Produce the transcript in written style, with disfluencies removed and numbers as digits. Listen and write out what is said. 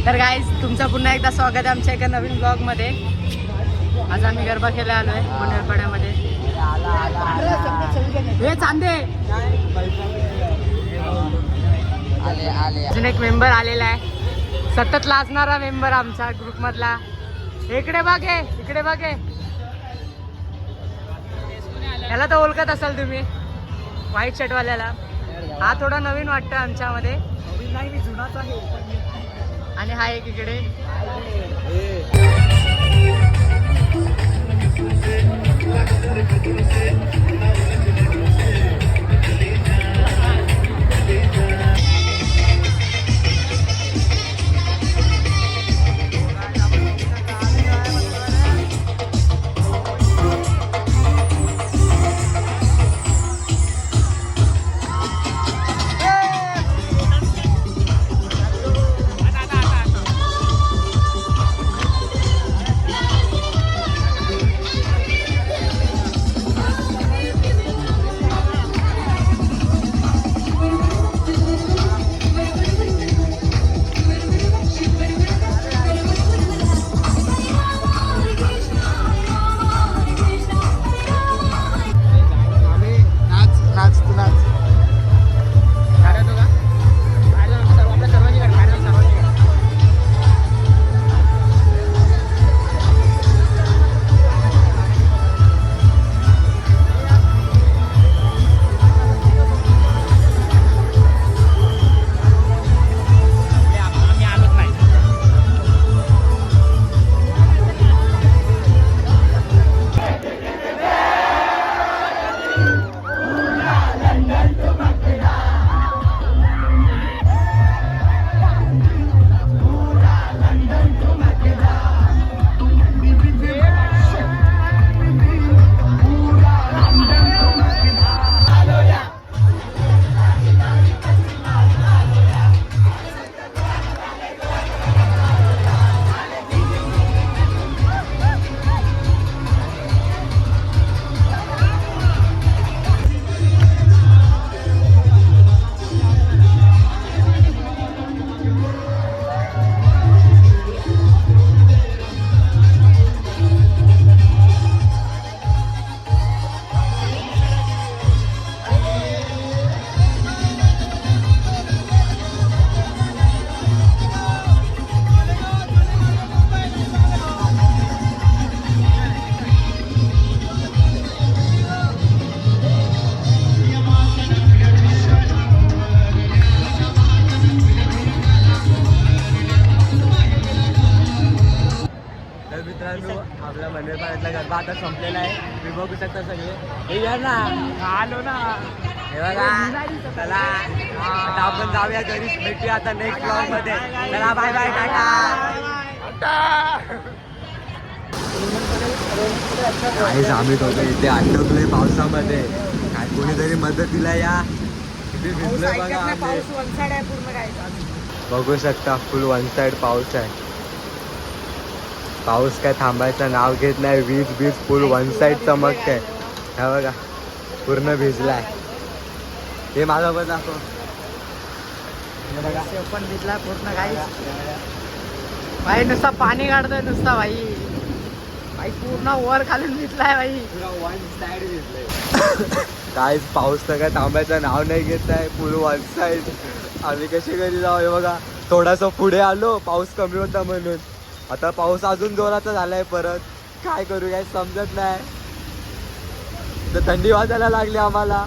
तर गाईज तुमचं पुन्हा एकदा स्वागत आहे आमच्या एका नवीन ब्लॉग मध्ये. आज आम्ही गरबा खेळायला आलोय मुनेरपाड्यामध्ये. हे चांदे अजून एक मेंबर आलेला आहे, सतत लाजणारा मेंबर आमच्या ग्रुप मधला. इकडे बघे, इकडे बघे. याला तर ओळखत असाल तुम्ही, व्हाईट शर्ट वाल्याला. हा थोडा नवीन वाटतं आमच्यामध्ये आणि हा एक इकडे. आपल्या मुनेरपाड्यातला गरबा आता संपलेला आहे. तुम्ही बघू शकता सगळे. हे या ना, आलो ना. हे बघा, चला आता आपण जाऊया घरी. भेटूया आता नेक्स्ट ब्लॉग मध्ये. चला बाय बाय, टाटा. काहीच आम्ही दोघं इथे अटकलोय पावसामध्ये. काय कोणीतरी मदतीला या. किती भिजलोय बघा आम्ही. बघू शकता, फुल वन साइड पाऊस आहे. पाऊस काय थांबायचं नाव घेत नाही. वीज फुल वन साइड चमकते. हा बघा, पूर्ण भिजलाय. हे माझा पण दाखव. पण भिजला पूर्ण. भाई नुसता पाणी काढतोय नुसता. भाई पूर्ण वर खालून भिजलाय भाई. वन साइड भिजलंय. काहीच पाऊस तर काय थांबायचं नाव नाही घेत आहे. Full one side. आम्ही कशी घरी जाऊ. हे बघा, थोडासा पुढे आलो, पाऊस कमी होता म्हणून. आता पाऊस अजून जोराचा झालाय परत. काय करू, काय समजत नाही. तर थंडी वाजायला लागली आम्हाला.